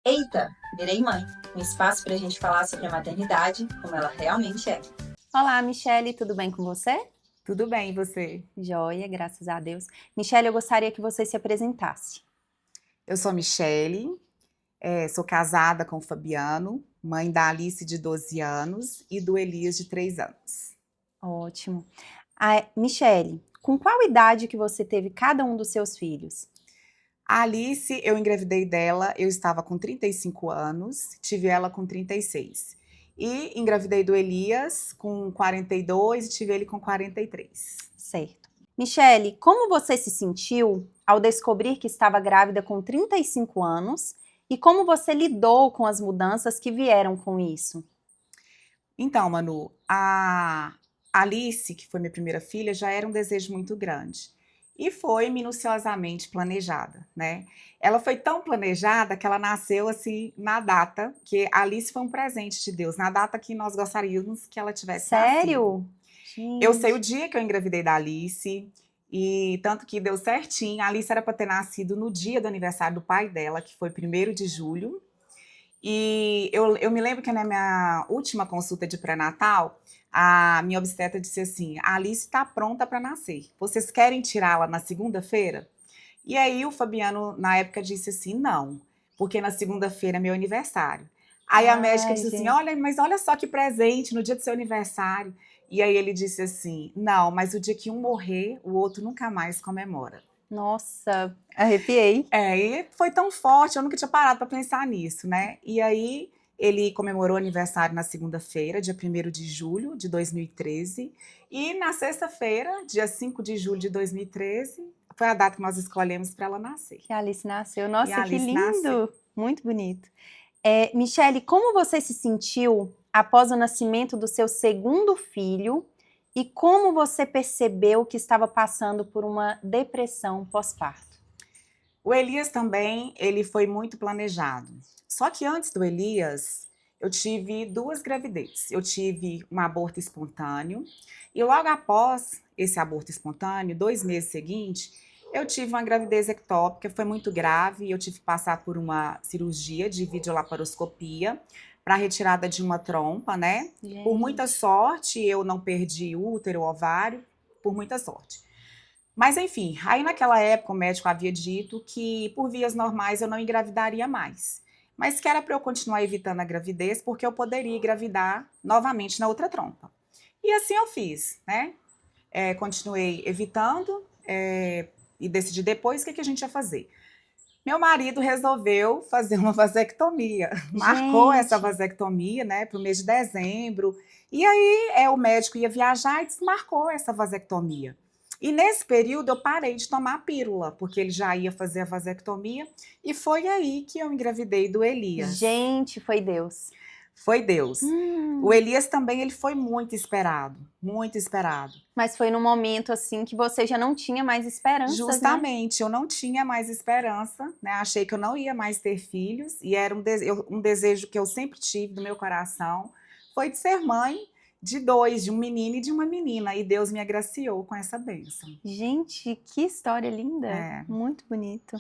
Eita, virei mãe. Um espaço para a gente falar sobre a maternidade, como ela realmente é. Olá, Michele, tudo bem com você? Tudo bem, e você? Joia, graças a Deus. Michele, eu gostaria que você se apresentasse. Eu sou a Michele, sou casada com o Fabiano, mãe da Alice de 12 anos e do Elias de 3 anos. Ótimo. Michele, com qual idade que você teve cada um dos seus filhos? A Alice, eu engravidei dela, eu estava com 35 anos, tive ela com 36. E engravidei do Elias com 42 e tive ele com 43. Certo. Michele, como você se sentiu ao descobrir que estava grávida com 35 anos e como você lidou com as mudanças que vieram com isso? Então, Manu, a Alice, que foi minha primeira filha, já era um desejo muito grande. E foi minuciosamente planejada, né? Ela foi tão planejada que ela nasceu assim na data, que a Alice foi um presente de Deus, na data que nós gostaríamos que ela tivesse nascido. Sério? Eu sei o Gente, dia que eu engravidei da Alice, e tanto que deu certinho. A Alice era para ter nascido no dia do aniversário do pai dela, que foi 1º de julho. E eu me lembro que na minha última consulta de pré-natal, a minha obstetra disse assim: a Alice está pronta para nascer. Vocês querem tirá-la na segunda-feira? E aí o Fabiano, na época, disse assim: não, porque na segunda-feira é meu aniversário. Aí a médica ai, disse assim: gente. olha, mas olha só que presente no dia do seu aniversário. E aí ele disse assim: não, mas o dia que um morrer, o outro nunca mais comemora. Nossa, arrepiei. E foi tão forte, eu nunca tinha parado para pensar nisso, né? E aí ele comemorou o aniversário na segunda-feira, dia 1º de julho de 2013, e na sexta-feira, dia 5 de julho de 2013, foi a data que nós escolhemos para ela nascer. Que a Alice nasceu. E a Nossa, que Alice nasceu. lindo! Muito bonito. Michele, como você se sentiu após o nascimento do seu segundo filho e como você percebeu que estava passando por uma depressão pós-parto? O Elias também, ele foi muito planejado. Só que antes do Elias, eu tive 2 gravidezes. Eu tive um aborto espontâneo e logo após esse aborto espontâneo, 2 meses seguintes, eu tive uma gravidez ectópica, foi muito grave. Eu tive que passar por uma cirurgia de videolaparoscopia para retirada de uma trompa, né? Por muita Gente, sorte, eu não perdi útero, ovário, por muita sorte. Mas enfim, aí naquela época o médico havia dito que por vias normais eu não engravidaria mais, mas que era para eu continuar evitando a gravidez porque eu poderia engravidar novamente na outra trompa. E assim eu fiz, né? Continuei evitando e decidi depois o que a gente ia fazer. Meu marido resolveu fazer uma vasectomia, marcou essa gente, vasectomia, né, para o mês de dezembro. E aí o médico ia viajar e desmarcou essa vasectomia. E nesse período eu parei de tomar a pílula, porque ele já ia fazer a vasectomia, e foi aí que eu engravidei do Elias. gente, foi Deus. Foi Deus. O Hum, Elias também ele foi muito esperado, muito esperado. mas foi num momento assim que você já não tinha mais esperanças, né? Justamente, eu não tinha mais esperança, né? Achei que eu não ia mais ter filhos, e era um desejo que eu sempre tive no meu coração, foi de ser mãe de 2, de um menino e de uma menina, e Deus me agraciou com essa bênção. Gente, que história linda, É. muito bonito.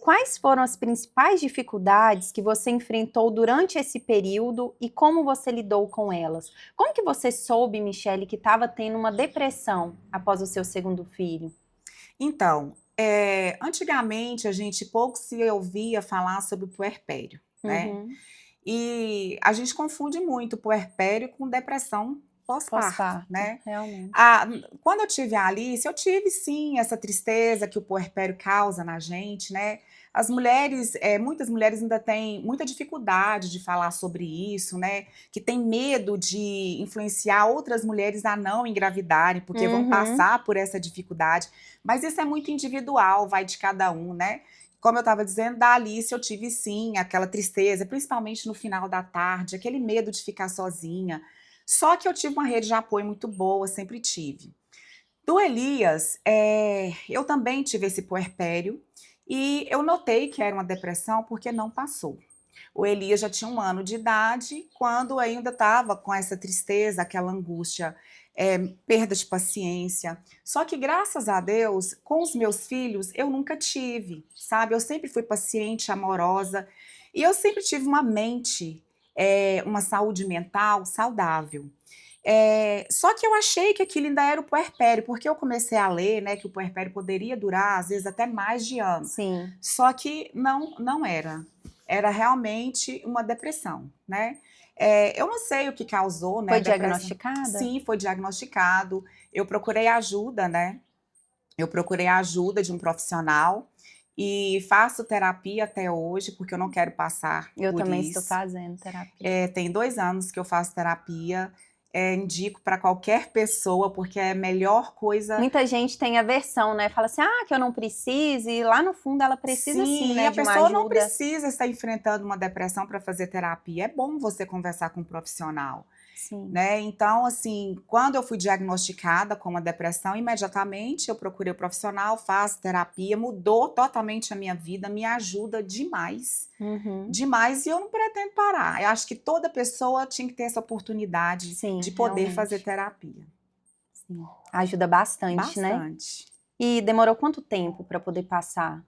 Quais foram as principais dificuldades que você enfrentou durante esse período e como você lidou com elas? Como que você soube, Michele, que estava tendo uma depressão após o seu segundo filho? Então, antigamente a gente pouco se ouvia falar sobre o puerpério, né? Uhum, E a gente confunde muito o puerpério com depressão pós-parto, pós-parto, né? realmente. Ah, quando eu tive a Alice, eu tive sim essa tristeza que o puerpério causa na gente, né? As mulheres, muitas mulheres ainda têm muita dificuldade de falar sobre isso, né? Que tem medo de influenciar outras mulheres a não engravidarem, porque vão Uhum, passar por essa dificuldade. Mas isso é muito individual, vai de cada um, né? Como eu estava dizendo, da Alice eu tive sim aquela tristeza, principalmente no final da tarde, aquele medo de ficar sozinha. Só que eu tive uma rede de apoio muito boa, sempre tive. Do Elias, eu também tive esse puerpério e eu notei que era uma depressão porque não passou. O Elias já tinha 1 ano de idade quando ainda estava com essa tristeza, aquela angústia, perda de paciência. Só que, graças a Deus, com os meus filhos, eu nunca tive, sabe? Eu sempre fui paciente, amorosa. E eu sempre tive uma mente, uma saúde mental saudável. Só que eu achei que aquilo ainda era o puerpério, porque eu comecei a ler, né, que o puerpério poderia durar, às vezes, até mais de ano. Sim. Só que não era. Era realmente uma depressão, né? Eu não sei o que causou, né, Foi a depressão. diagnosticada? Sim, foi diagnosticado. Eu procurei ajuda, né? Eu procurei a ajuda de um profissional e faço terapia até hoje, porque eu não quero passar Eu por também estou isso. fazendo terapia. Tem 2 anos que eu faço terapia. Indico para qualquer pessoa, porque é a melhor coisa. Muita gente tem aversão, né? Fala assim, que eu não preciso, e lá no fundo ela precisa sim, Sim, e né, a de uma pessoa não ajuda. precisa estar enfrentando uma depressão para fazer terapia. É bom você conversar com um profissional, Sim. né? Então, assim, quando eu fui diagnosticada com uma depressão, imediatamente eu procurei o profissional, faço terapia, mudou totalmente a minha vida, me ajuda demais. Uhum. Demais, e eu não pretendo parar. Eu acho que toda pessoa tinha que ter essa oportunidade Sim, de poder realmente. fazer terapia. Sim. Ajuda bastante, né? Bastante. E demorou quanto tempo para poder passar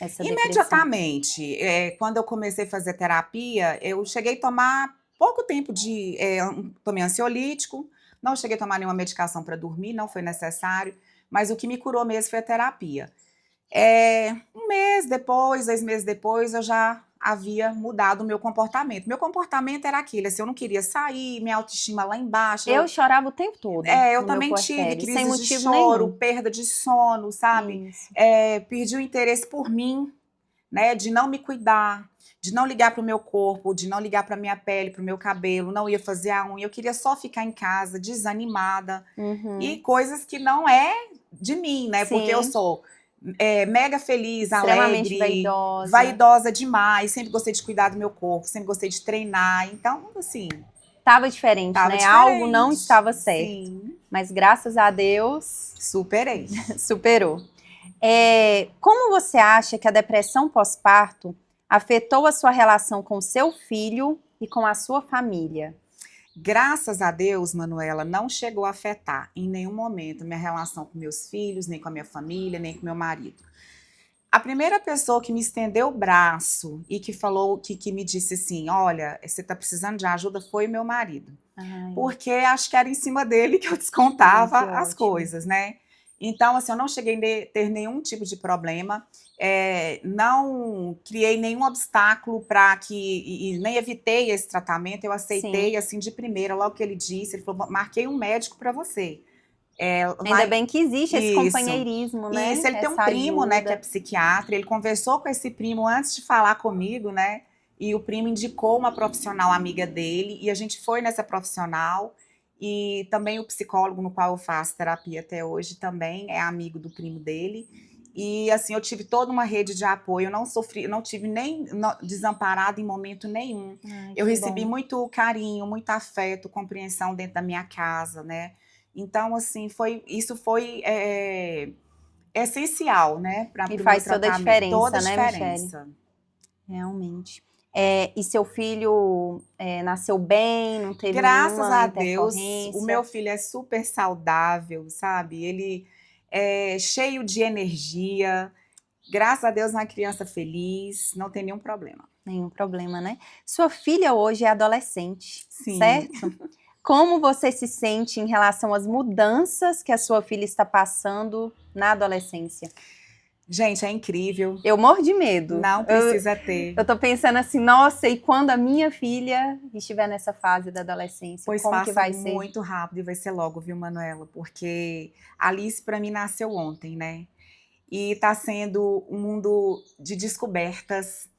essa depressão? Imediatamente, quando eu comecei a fazer terapia, eu cheguei a tomar pouco tempo tomei ansiolítico, não cheguei a tomar nenhuma medicação para dormir, não foi necessário, mas o que me curou mesmo foi a terapia. 1 mês depois, 2 meses depois, eu já havia mudado o meu comportamento. Meu comportamento era aquele, assim, eu não queria sair, minha autoestima lá embaixo. Eu chorava o tempo todo Eu no meu também tive puerpério, sem crises de motivo choro, nenhum. perda de sono, sabe? Isso. Perdi o interesse por mim, né? De não me cuidar, de não ligar para o meu corpo, de não ligar para minha pele, para o meu cabelo, não ia fazer a unha. Eu queria só ficar em casa, desanimada. E coisas que não é de mim, né? Porque eu Sim. sou mega feliz, Extremamente alegre, vaidosa demais. Sempre gostei de cuidar do meu corpo, sempre gostei de treinar. Então, assim, Tava diferente, tava né? Algo não diferente. estava certo. Sim. Mas graças a Deus, Superei. superou. Como você acha que a depressão pós-parto afetou a sua relação com seu filho e com a sua família? Graças a Deus, Manuela, não chegou a afetar em nenhum momento minha relação com meus filhos, nem com a minha família, nem com meu marido. A primeira pessoa que me estendeu o braço e que falou, que me disse assim, olha, você está precisando de ajuda, foi o meu marido. Ai, Porque acho que era em cima dele que eu ai, descontava que as ótimo. coisas, né? Então, assim, eu não cheguei a ter nenhum tipo de problema, não criei nenhum obstáculo para e nem evitei esse tratamento, eu aceitei, Sim. assim, de primeira, logo que ele disse, ele falou, marquei um médico para você. Ainda bem que existe esse Isso. companheirismo, né? Isso, ele tem um Essa primo, né, que é ajuda. psiquiatra, ele conversou com esse primo antes de falar comigo, né, e o primo indicou uma profissional amiga dele, e a gente foi nessa profissional, e também o psicólogo no qual eu faço terapia até hoje também é amigo do primo dele, e assim, eu tive toda uma rede de apoio, eu não sofri, eu não tive nem desamparada em momento nenhum. Ai, Eu que recebi bom. muito carinho, muito afeto, compreensão dentro da minha casa, né, então, assim, isso foi essencial, né, para o E meu faz toda a tratamento. Toda a diferença, né, Michele? diferença. Realmente. E seu filho nasceu bem, não teve Graças nenhuma a Deus, o intercorrência? meu filho é super saudável, sabe? Ele é cheio de energia. Graças a Deus, uma criança feliz, não tem nenhum problema. Nenhum problema, né? Sua filha hoje é adolescente, Sim. certo? Como você se sente em relação às mudanças que a sua filha está passando na adolescência? Gente, é incrível. Eu morro de medo. Não precisa ter. Eu tô pensando assim, nossa, e quando a minha filha estiver nessa fase da adolescência, Pois como que passa vai ser? muito rápido e vai ser logo, viu, Manuela? Porque Alice, para mim, nasceu ontem, né? E está sendo um mundo de descobertas.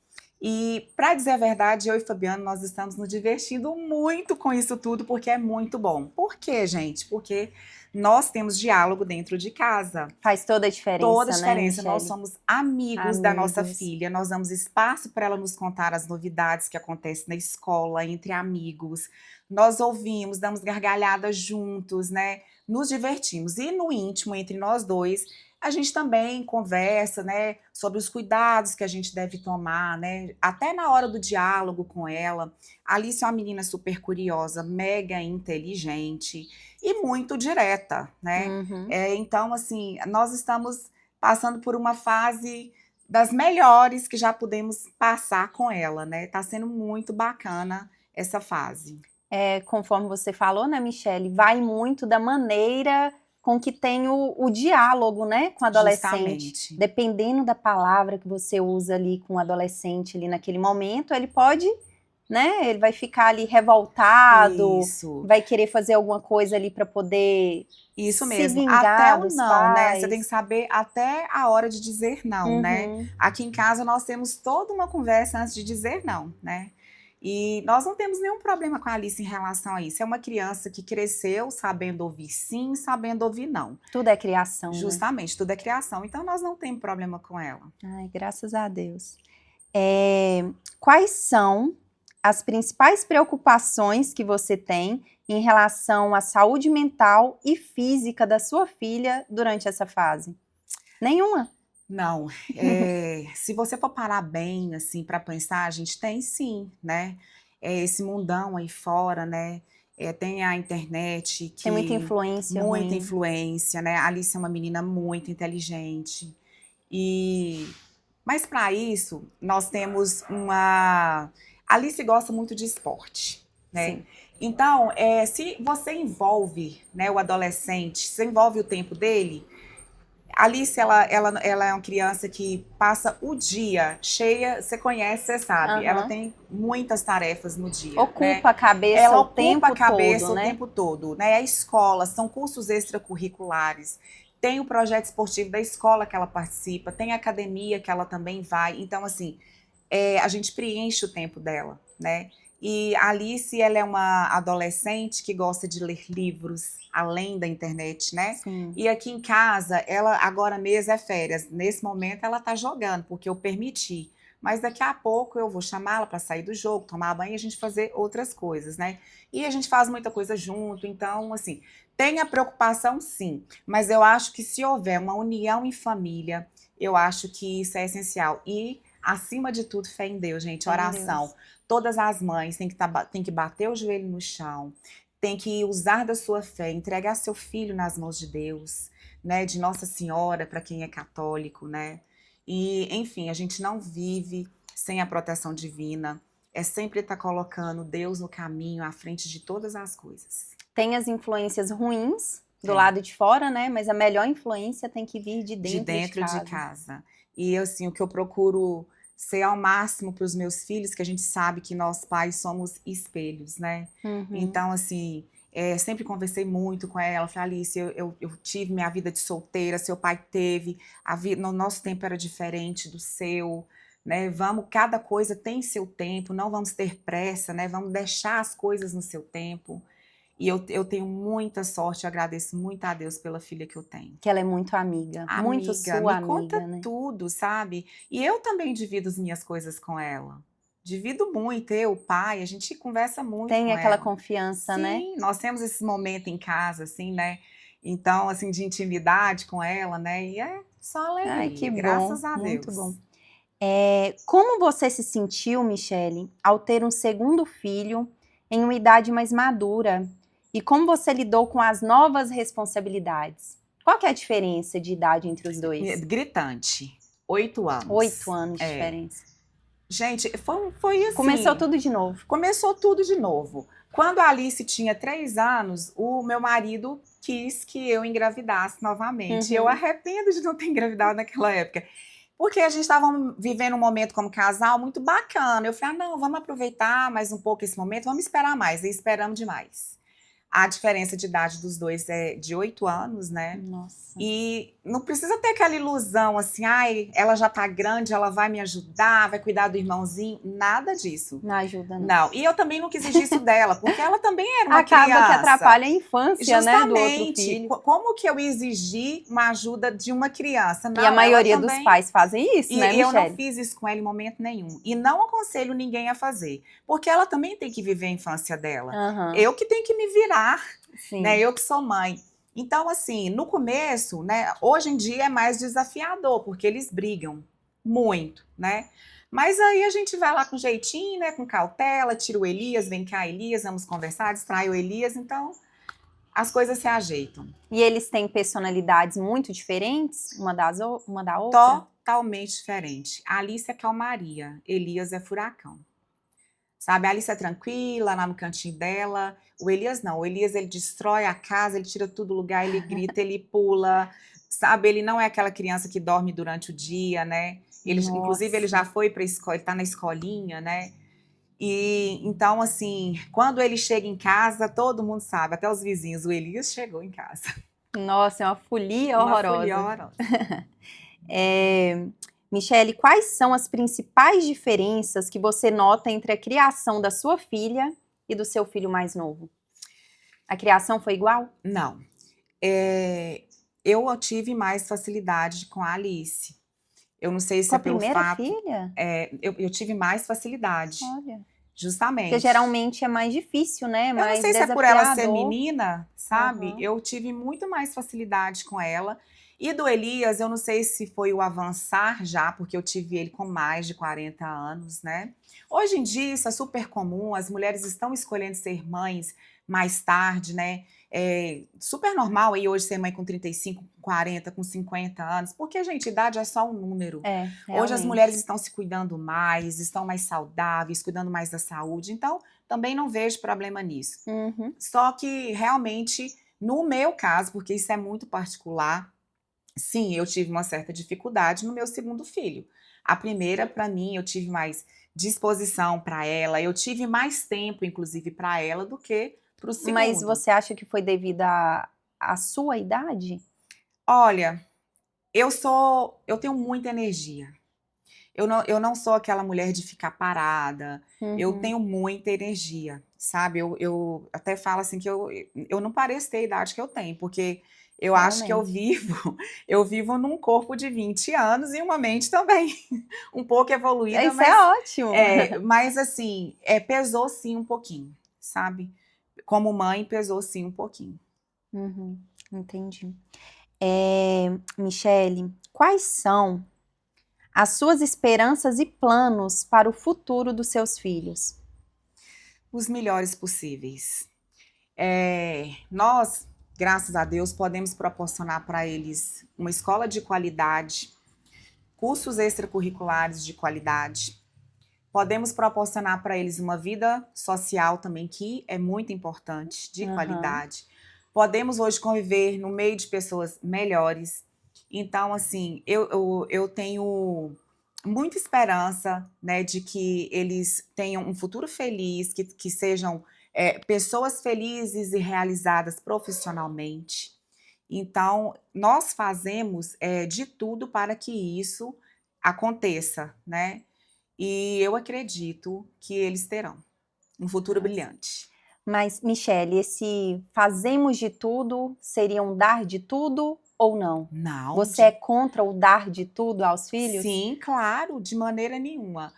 E, para dizer a verdade, eu e Fabiano, nós estamos nos divertindo muito com isso tudo, porque é muito bom. Por quê, gente? Porque nós temos diálogo dentro de casa. Faz toda a diferença, Toda a né, diferença. Michele? Nós somos amigos da nossa Amigos. filha, nós damos espaço para ela nos contar as novidades que acontecem na escola, entre amigos. Nós ouvimos, damos gargalhadas juntos, né? Nos divertimos. E no íntimo, entre nós dois, a gente também conversa, né, sobre os cuidados que a gente deve tomar, né? Até na hora do diálogo com ela. A Alice é uma menina super curiosa, mega inteligente e muito direta, né? Uhum. Então, assim, nós estamos passando por uma fase das melhores que já pudemos passar com ela, né? Tá sendo muito bacana essa fase. Conforme você falou, né, Michele, vai muito da maneira com que tem o diálogo, né, com o adolescente. Justamente. Dependendo da palavra que você usa ali com o adolescente ali naquele momento, ele pode, né, ele vai ficar ali revoltado, Isso. vai querer fazer alguma coisa ali para poder Isso se mesmo, vingar até o dos não, né? Você tem que pais. saber até a hora de dizer não, né? Uhum. Aqui em casa nós temos toda uma conversa antes de dizer não, né? E nós não temos nenhum problema com a Alice em relação a isso. É uma criança que cresceu sabendo ouvir sim, sabendo ouvir não. Tudo é criação, né? Justamente, tudo é criação. Então nós não temos problema com ela. Ai, graças a Deus. Quais são as principais preocupações que você tem em relação à saúde mental e física da sua filha durante essa fase? Nenhuma? Não, se você for parar bem, assim, para pensar, a gente tem sim, né? Esse mundão aí fora, né? Tem a internet que... Tem muita influência Muita ruim. influência, né? A Alice é uma menina muito inteligente. Mas para isso, nós temos uma... A Alice gosta muito de esporte, né? Sim. Então, se você envolve, né, o adolescente, você envolve o tempo dele... A Alice, ela é uma criança que passa o dia cheia, você conhece, você sabe, ela Aham. tem muitas tarefas no dia, né? Ocupa a cabeça Ela o tempo ocupa a cabeça todo, o né? tempo todo, né? A escola, são cursos extracurriculares, tem o projeto esportivo da escola que ela participa, tem a academia que ela também vai, então assim, a gente preenche o tempo dela, né? E a Alice, ela é uma adolescente que gosta de ler livros, além da internet, né? Sim. E aqui em casa, ela agora mesmo é férias. Nesse momento, ela tá jogando, porque eu permiti. Mas daqui a pouco eu vou chamá-la para sair do jogo, tomar banho e a gente fazer outras coisas, né? E a gente faz muita coisa junto, então, assim, tem a preocupação, sim. Mas eu acho que se houver uma união em família, eu acho que isso é essencial. E, acima de tudo, fé em Deus, gente, Fé em oração. Deus. Todas as mães têm que bater o joelho no chão, tem que usar da sua fé, entregar seu filho nas mãos de Deus, né, de Nossa Senhora, para quem é católico, né? E, enfim, a gente não vive sem a proteção divina, é sempre estar colocando Deus no caminho, à frente de todas as coisas. Tem as influências ruins do Tem. lado de fora, né? Mas a melhor influência tem que vir de De dentro dentro de de casa. E, assim, o que eu procuro ser ao máximo para os meus filhos, que a gente sabe que nós pais somos espelhos, né? Uhum. Então, assim, sempre conversei muito com ela. Falei, Alice, eu tive minha vida de solteira, seu pai teve, no nosso tempo era diferente do seu, né? Cada coisa tem seu tempo, não vamos ter pressa, né? Vamos deixar as coisas no seu tempo. E eu tenho muita sorte, eu agradeço muito a Deus pela filha que eu tenho. Que ela é muito amiga, muito Amiga, sua me conta amiga, né? tudo, sabe? E eu também divido as minhas coisas com ela. Divido muito, eu, pai, a gente conversa muito Tem com aquela ela. confiança, né? Sim, nós temos esse momento em casa, assim, né? Então, assim, de intimidade com ela, né? E é só alegria, Ai, que bom, graças a muito Deus. bom. Como você se sentiu, Michele, ao ter um segundo filho em uma idade mais madura? E como você lidou com as novas responsabilidades? Qual que é a diferença de idade entre os dois? Gritante. 8 anos. 8 anos de diferença. Gente, foi assim. Começou tudo de novo. Começou tudo de novo. Quando a Alice tinha 3 anos, o meu marido quis que eu engravidasse novamente. Uhum. Eu arrependo de não ter engravidado naquela época. Porque a gente estava vivendo um momento como casal muito bacana. Eu falei, não, vamos aproveitar mais um pouco esse momento, vamos esperar mais. E esperamos demais. A diferença de idade dos dois é de 8 anos, né? Nossa. E não precisa ter aquela ilusão assim, ai, ela já tá grande, ela vai me ajudar, vai cuidar do irmãozinho. Nada disso. Não ajuda, não. Não, e eu também não quis exigir isso dela, porque ela também era uma Acaba criança. que atrapalha a infância, né, do outro Justamente. filho. Como que eu exigi uma ajuda de uma criança? Não, E a maioria ela também... dos pais fazem isso, né, E eu Michele? não fiz isso com ela em momento nenhum. E não aconselho ninguém a fazer. Porque ela também tem que viver a infância dela. Uhum. Eu que tenho que me virar, Sim. né? Eu que sou mãe. Então, assim, no começo, né? Hoje em dia é mais desafiador, porque eles brigam muito, né? Mas aí a gente vai lá com jeitinho, né? Com cautela, tira o Elias, vem cá, Elias, vamos conversar, distrai o Elias. Então, as coisas se ajeitam. E eles têm personalidades muito diferentes, uma da outra? totalmente diferente. A Alice é calmaria, Elias é furacão. Sabe, a Alice é tranquila, lá no cantinho dela. O Elias não, o Elias ele destrói a casa, ele tira tudo do lugar, ele grita, ele pula, sabe? Ele não é aquela criança que dorme durante o dia, né? Inclusive, ele Nossa. já foi para a escola, ele tá na escolinha, né? E então, assim, quando ele chega em casa, todo mundo sabe, até os vizinhos, o Elias chegou em casa. Nossa, é uma folia Uma folia horrorosa. horrorosa. Michele, quais são as principais diferenças que você nota entre a criação da sua filha e do seu filho mais novo? A criação foi igual? Não. Eu tive mais facilidade com a Alice. Eu não sei se Com é a pelo primeira fato. filha? Eu tive mais facilidade, Olha. Porque justamente. geralmente é mais difícil, né? Eu não Mais sei se é por ela ser desafiador. menina, sabe? Aham. Eu tive muito mais facilidade com ela. E do Elias, eu não sei se foi o avançar já, porque eu tive ele com mais de 40 anos, né? Hoje em dia isso é super comum, as mulheres estão escolhendo ser mães mais tarde, né? É super normal aí hoje ser mãe com 35, com 40, com 50 anos, porque, gente, idade é só um número. Hoje as Realmente. mulheres estão se cuidando mais, estão mais saudáveis, cuidando mais da saúde, então também não vejo problema nisso. Uhum. Só que realmente, no meu caso, porque isso é muito particular, sim, eu tive uma certa dificuldade no meu segundo filho. A primeira, para mim, eu tive mais disposição para ela, eu tive mais tempo, inclusive, para ela do que para o Mas segundo. você acha que foi devido à sua idade? Olha, eu tenho muita energia. Eu não sou aquela mulher de ficar parada. Eu Uhum. tenho muita energia, sabe? Eu até falo assim que eu não pareço ter a idade que eu tenho, porque eu acho que eu Realmente. vivo, eu vivo num corpo de 20 anos e uma mente também um pouco evoluída, Isso é ótimo. mas assim, pesou sim um pouquinho, sabe? Como mãe, pesou sim um pouquinho. Uhum, entendi. Michele, quais são as suas esperanças e planos para o futuro dos seus filhos? Os melhores possíveis. Nós, graças a Deus, podemos proporcionar para eles uma escola de qualidade, cursos extracurriculares de qualidade. Podemos proporcionar para eles uma vida social também, que é muito importante, de Aham. qualidade. Podemos hoje conviver no meio de pessoas melhores. Então, assim, eu tenho muita esperança, né, de que eles tenham um futuro feliz, que sejam pessoas felizes e realizadas profissionalmente. Então, nós fazemos de tudo para que isso aconteça, né? E eu acredito que eles terão um futuro Nossa. brilhante. Mas, Michele, esse fazemos de tudo seria um dar de tudo ou não? Não, Você é contra o dar de tudo aos filhos? sim, claro, de maneira nenhuma.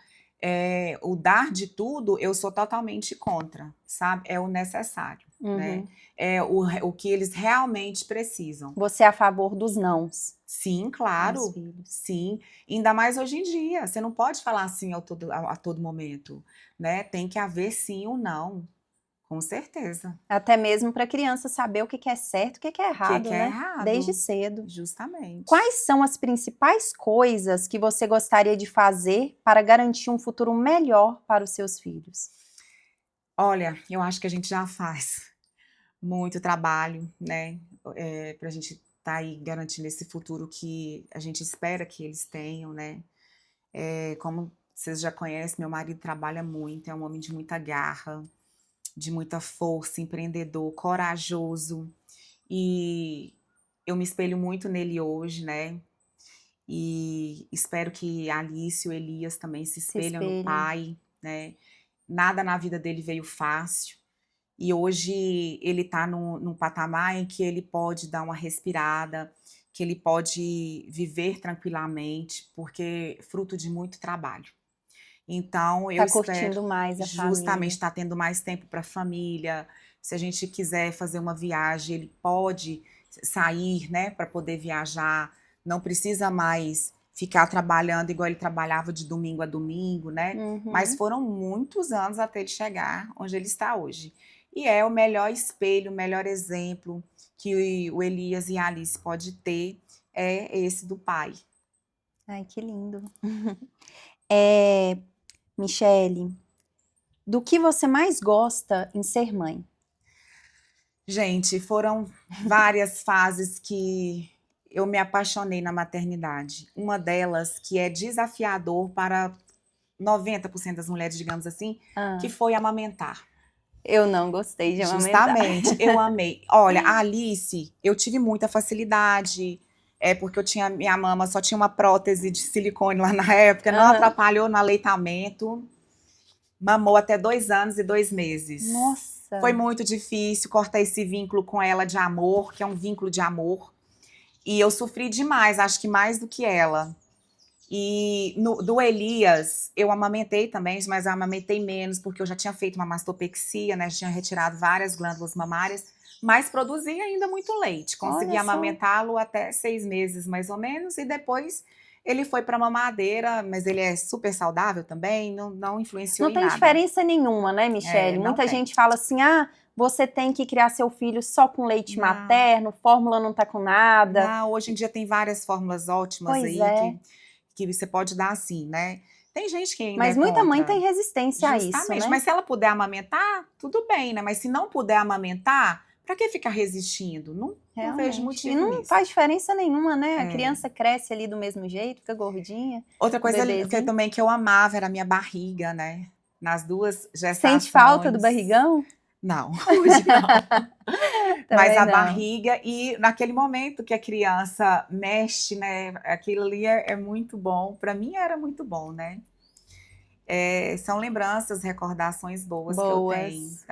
O dar de tudo, eu sou totalmente contra, sabe? É o necessário, né? Uhum. É o que eles realmente precisam. Você é a favor dos nãos Sim, aos claro, filhos? sim. Ainda mais hoje em dia, você não pode falar assim a todo momento, né? Tem que haver sim ou não, com certeza. Até mesmo para a criança saber o que que é certo e o que que é O que errado, que é né? Desde errado, cedo. justamente. Quais são as principais coisas que você gostaria de fazer para garantir um futuro melhor para os seus filhos? Olha, eu acho que a gente já faz muito trabalho, né, para a gente estar aí garantindo esse futuro que a gente espera que eles tenham, né. Como vocês já conhecem, meu marido trabalha muito, é um homem de muita garra, de muita força, empreendedor, corajoso, e eu me espelho muito nele hoje, né, e espero que a Alice e o Elias também se Se espelham no espelhem. pai, né. Nada na vida dele veio fácil. E hoje ele está num patamar em que ele pode dar uma respirada, que ele pode viver tranquilamente, porque fruto de muito trabalho. Então eu Tá espero curtindo mais a justamente família. estar tendo mais tempo para a família. Se a gente quiser fazer uma viagem, ele pode sair, né, para poder viajar. Não precisa mais ficar trabalhando igual ele trabalhava de domingo a domingo, né? Mas Uhum. foram muitos anos até ele chegar onde ele está hoje. E é o melhor espelho, o melhor exemplo que o Elias e a Alice pode ter é esse do pai. Ai, que lindo. É, Michele, do que você mais gosta em ser mãe? Gente, foram várias fases que eu me apaixonei na maternidade. Uma delas que é desafiador para 90% das mulheres, digamos assim, que Ah, foi amamentar. eu não gostei de amamentar. Justamente, eu amei. Olha, a Alice, eu tive muita facilidade, porque eu tinha, minha mama só tinha uma prótese de silicone lá na época, não Aham. atrapalhou no aleitamento, mamou até 2 anos e 2 meses. Foi Nossa, muito difícil cortar esse vínculo com ela de amor, que é um vínculo de amor. E eu sofri demais, acho que mais do que ela. E do Elias, eu amamentei também, mas eu amamentei menos, porque eu já tinha feito uma mastopexia, né? Já tinha retirado várias glândulas mamárias, mas produzia ainda muito leite. olha Consegui só. amamentá-lo até 6 meses, mais ou menos, e depois ele foi para mamadeira, mas ele é super saudável também, não influenciou Não em tem nada. diferença nenhuma, né, Michele? Não Muita tem. gente fala assim: ah, você tem que criar seu filho só com leite Não. materno, fórmula não tá com nada. Não, hoje em dia tem várias fórmulas ótimas Pois aí é. que você pode dar assim, né? Tem gente que ainda é Mas muita mãe contra, tem resistência a isso, justamente. né? Mas se ela puder amamentar, tudo bem, né? Mas se não puder amamentar, para que ficar resistindo? Não vejo Realmente. E motivo não nisso. faz diferença nenhuma, né? A É. criança cresce ali do mesmo jeito, fica gordinha, Outra o coisa que bebezinho. também que eu amava era a minha barriga, né? Nas duas Sente falta do gestações. barrigão? Não, hoje não. Mas Também a não. barriga e naquele momento que a criança mexe, né? Aquilo ali é muito bom. Para mim era muito bom, né? São lembranças, recordações boas que eu tenho Boas.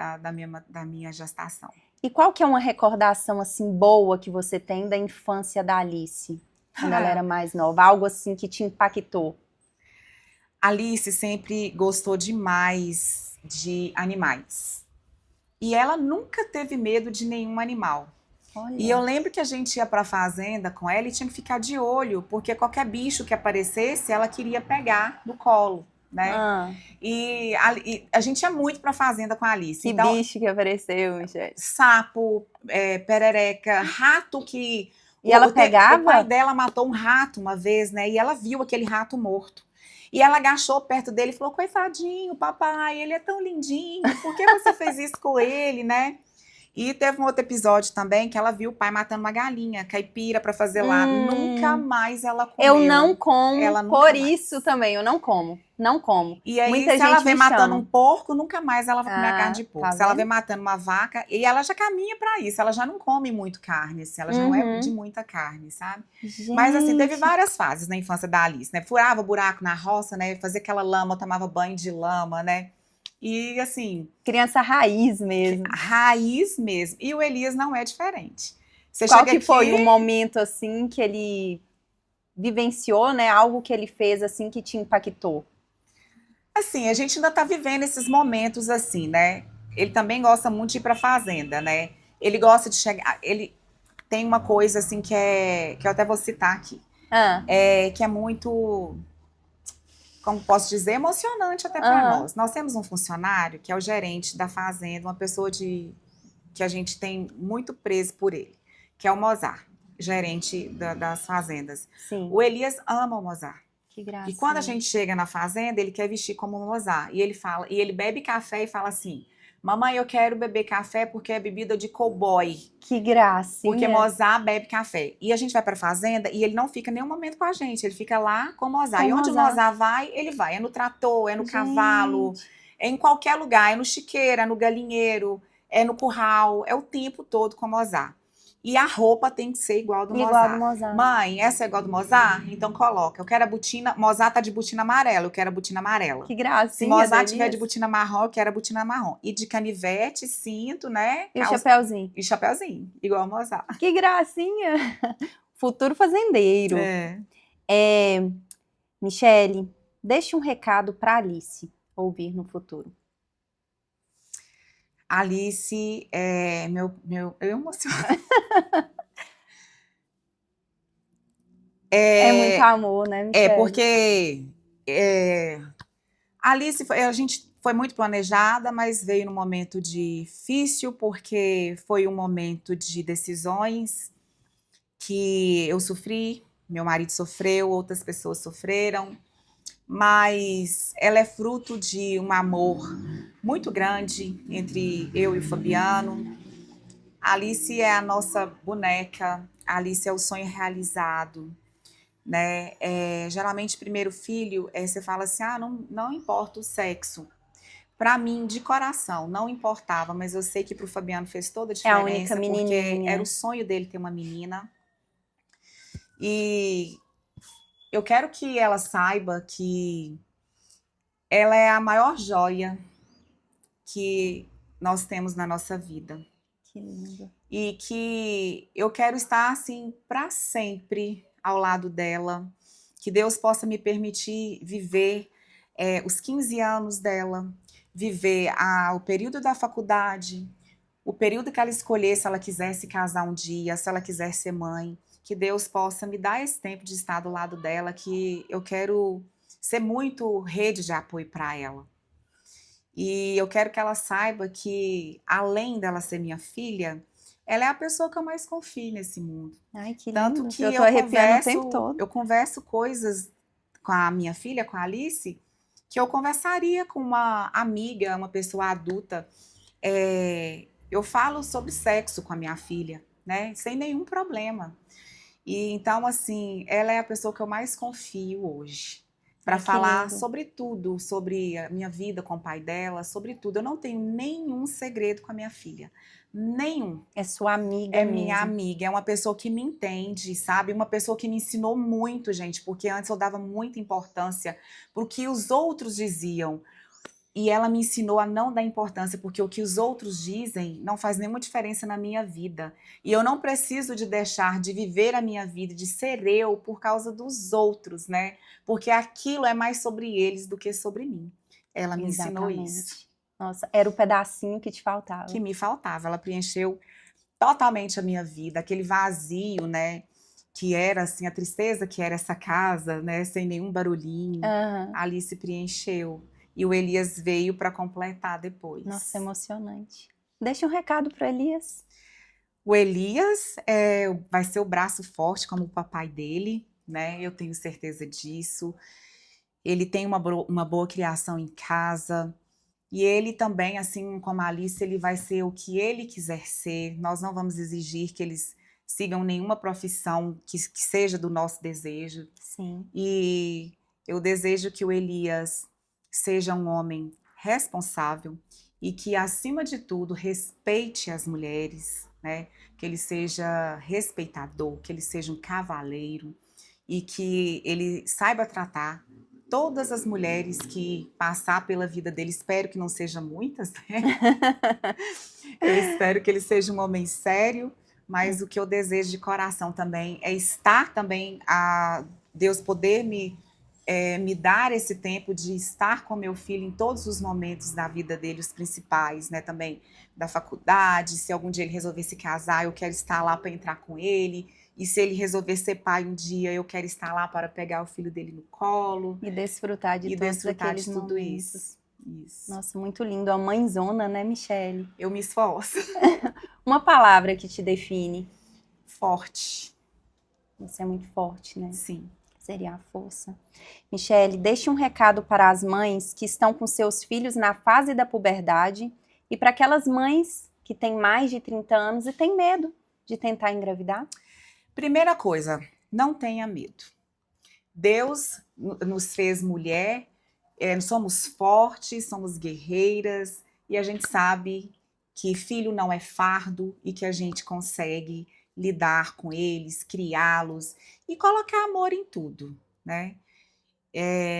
da minha gestação. E qual que é uma recordação assim boa que você tem da infância da Alice, quando ela era mais nova? Algo assim que te impactou? Alice sempre gostou demais de animais. E ela nunca teve medo de nenhum animal. E eu Olha. lembro que a gente ia para a fazenda com ela e tinha que ficar de olho, porque qualquer bicho que aparecesse, ela queria pegar no colo, né? Ah, E a gente ia muito para a fazenda com a Alice. que Então, bicho que apareceu, Michelle. sapo, perereca, rato que. E ela O pai pegava? dela matou um rato uma vez, né? E ela viu aquele rato morto. E ela agachou perto dele e falou: Coitadinho, papai, ele é tão lindinho, por que você fez isso com ele, né? E teve um outro episódio também que ela viu o pai matando uma galinha caipira para fazer lá. Nunca Hum, mais ela eu não comeu. como, Ela por nunca isso mais. também, eu não como. Não como. E aí, Muita se ela gente vê me matando um chama. porco, nunca mais ela vai comer a carne Ah, de porco. tá Se ela vê vendo? matando uma vaca, e ela já caminha para isso, ela já não come muito carne, assim, ela já não é de Uhum. muita carne, sabe? Mas assim, teve Gente, várias fases na infância da Alice, né? Furava buraco na roça, né? Fazia aquela lama, tomava banho de lama, né? E assim, criança raiz mesmo. raiz mesmo. E o Elias não é diferente. Você Qual chega que foi aqui, o momento assim que ele vivenciou, né? Algo que ele fez assim que te impactou? assim, a gente ainda tá vivendo esses momentos assim, né? Ele também gosta muito de ir pra fazenda, né? Ele gosta de chegar. Ele tem uma coisa assim que eu até vou citar aqui, Ah, que é muito, como posso dizer, emocionante até para aham. nós. Nós temos um funcionário que é o gerente da fazenda, uma pessoa que a gente tem muito preso por ele, que é o Mozart, gerente das fazendas. Sim, O Elias ama o Mozart. que E quando a gracinha. gente chega na fazenda, ele quer vestir como o Mozart. E ele fala, e ele bebe café e fala assim: Mamãe, eu quero beber café porque é bebida de cowboy. Que Porque gracinha. Mozart bebe café. E a gente vai para a fazenda e ele não fica nenhum momento com a gente. Ele fica lá com o Mozart. Com E onde o Mozart. Mozart vai, ele vai. É no trator, é no cavalo, Gente, é em qualquer lugar. É no chiqueiro, é no galinheiro, é no curral. É o tempo todo com o Mozart. E a roupa tem que ser igual do igual a do Mozart. Mozart. Mãe, essa é igual do Mozart? Então coloca. Eu quero a botina. Mozart tá de botina amarela, eu quero a botina amarela. Que Se gracinha, Mozart tiver de Delias. botina marrom, eu quero a botina marrom. E de canivete, cinto, né? E o Calça chapéuzinho. e chapéuzinho, igual a Mozart. Que gracinha. Futuro fazendeiro. É. É, Michele, deixe um recado para Alice ouvir no futuro. Alice é eu emociono. É muito É, amor, né, Michele? porque Alice, a gente foi muito planejada, mas veio num momento difícil, porque foi um momento de decisões que eu sofri, Meu marido sofreu, outras pessoas sofreram, mas ela é fruto de um amor muito grande entre eu e o Fabiano. A Alice é a nossa boneca, a Alice é o sonho realizado, né? Geralmente, primeiro filho, você fala assim, não importa o sexo. Para mim, de coração, não importava, mas eu sei que para o Fabiano fez toda a É a única diferença, porque era o menininha. sonho dele ter uma menina. E eu quero que ela saiba que ela é a maior joia que nós temos na nossa vida. Que lindo. E que eu quero estar assim para sempre ao lado dela, que Deus possa me permitir viver os 15 anos dela, viver o período da faculdade, o período que ela escolher, se ela quiser se casar um dia, se ela quiser ser mãe, que Deus possa me dar esse tempo de estar do lado dela, que eu quero ser muito rede de apoio para ela. E eu quero que ela saiba que, além dela ser minha filha, ela é a pessoa que eu mais confio nesse mundo. Ai, que Tanto lindo. que Eu tô arrepiando o tempo todo. eu converso coisas com a minha filha, com a Alice, que eu conversaria com uma amiga, uma pessoa adulta. Eu falo sobre sexo com a minha filha, né? Sem nenhum problema. E então, assim, ela é a pessoa que eu mais confio hoje para Ai, que falar lindo. sobre tudo, sobre a minha vida com o pai dela, sobre tudo. Eu não tenho nenhum segredo com a minha filha. Nenhum. É sua amiga É minha mesmo. amiga, é uma pessoa que me entende, sabe? Uma pessoa que me ensinou muito, gente, porque antes eu dava muita importância pro que os outros diziam. E ela me ensinou a não dar importância, porque o que os outros dizem não faz nenhuma diferença na minha vida. E eu não preciso de deixar de viver a minha vida, de ser eu, por causa dos outros, né? Porque aquilo é mais sobre eles do que sobre mim. Ela me ensinou isso. Exatamente. Nossa, era o pedacinho que te faltava. Que me faltava. Ela preencheu totalmente a minha vida, aquele vazio, né? Que era assim, a tristeza que era essa casa, né? Sem nenhum barulhinho. Aham. A Alice preencheu. E o Elias veio para completar depois. Nossa, emocionante. Deixa um recado pro Elias. O Elias vai ser o braço forte como o papai dele, né? Eu tenho certeza disso. Ele tem uma boa criação em casa. E ele também, assim como a Alice, ele vai ser o que ele quiser ser. Nós não vamos exigir que eles sigam nenhuma profissão que seja do nosso desejo. Sim. E eu desejo que o Elias seja um homem responsável e que, acima de tudo, respeite as mulheres, né? Que ele seja respeitador, que ele seja um cavaleiro e que ele saiba tratar todas as mulheres que passar pela vida dele. Espero que não sejam muitas, né? Eu espero que ele seja um homem sério, mas o que eu desejo de coração também é estar também a Deus poder me dar esse tempo de estar com meu filho em todos os momentos da vida dele, os principais, né, também da faculdade. Se algum dia ele resolver se casar, eu quero estar lá para entrar com ele. E se ele resolver ser pai um dia, eu quero estar lá para pegar o filho dele no colo. E desfrutar de E todos desfrutar aqueles de tudo momentos. isso. Nossa, muito lindo. A mãezona, né, Michele? Eu me esforço. Uma palavra que te define. Forte. Você é muito forte, né? Sim. Seria a força. Michele, deixe um recado para as mães que estão com seus filhos na fase da puberdade e para aquelas mães que têm mais de 30 anos e têm medo de tentar engravidar. Primeira coisa, não tenha medo. Deus nos fez mulher, somos fortes, somos guerreiras e a gente sabe que filho não é fardo e que a gente consegue lidar com eles, criá-los e colocar amor em tudo, né?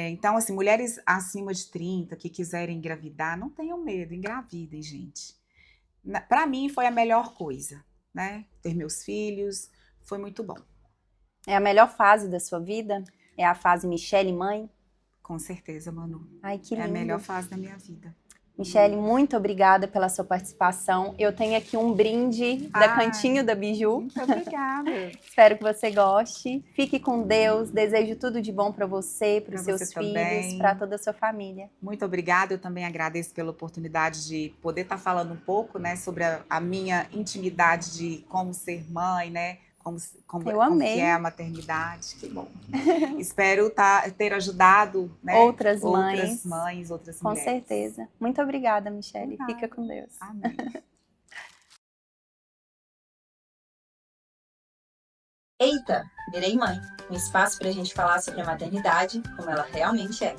Então, assim, mulheres acima de 30 que quiserem engravidar, não tenham medo, engravidem, gente. Para mim foi a melhor coisa, né? Ter meus filhos, foi muito bom. É a melhor fase da sua vida? É a fase Michele mãe? Com certeza, Manu. Ai, que lindo. É a melhor fase da minha vida. Michele, muito obrigada pela sua participação. Eu tenho aqui um brinde da Cantinho da Biju. Muito obrigada. Espero que você goste. Fique com Deus. Desejo tudo de bom para você, para os seus filhos, para toda a sua família. Muito obrigada. Eu também agradeço pela oportunidade de poder estar falando um pouco, né, sobre a minha intimidade de como ser mãe, né, como Eu como que amei. é a maternidade. Que bom. Espero ter ajudado, né, Outras outras mães. mães, outras Com mulheres. certeza. Muito obrigada, Michele. De Fica nada. com Deus. Amém. Eita, virei mãe. Um espaço para a gente falar sobre a maternidade como ela realmente é.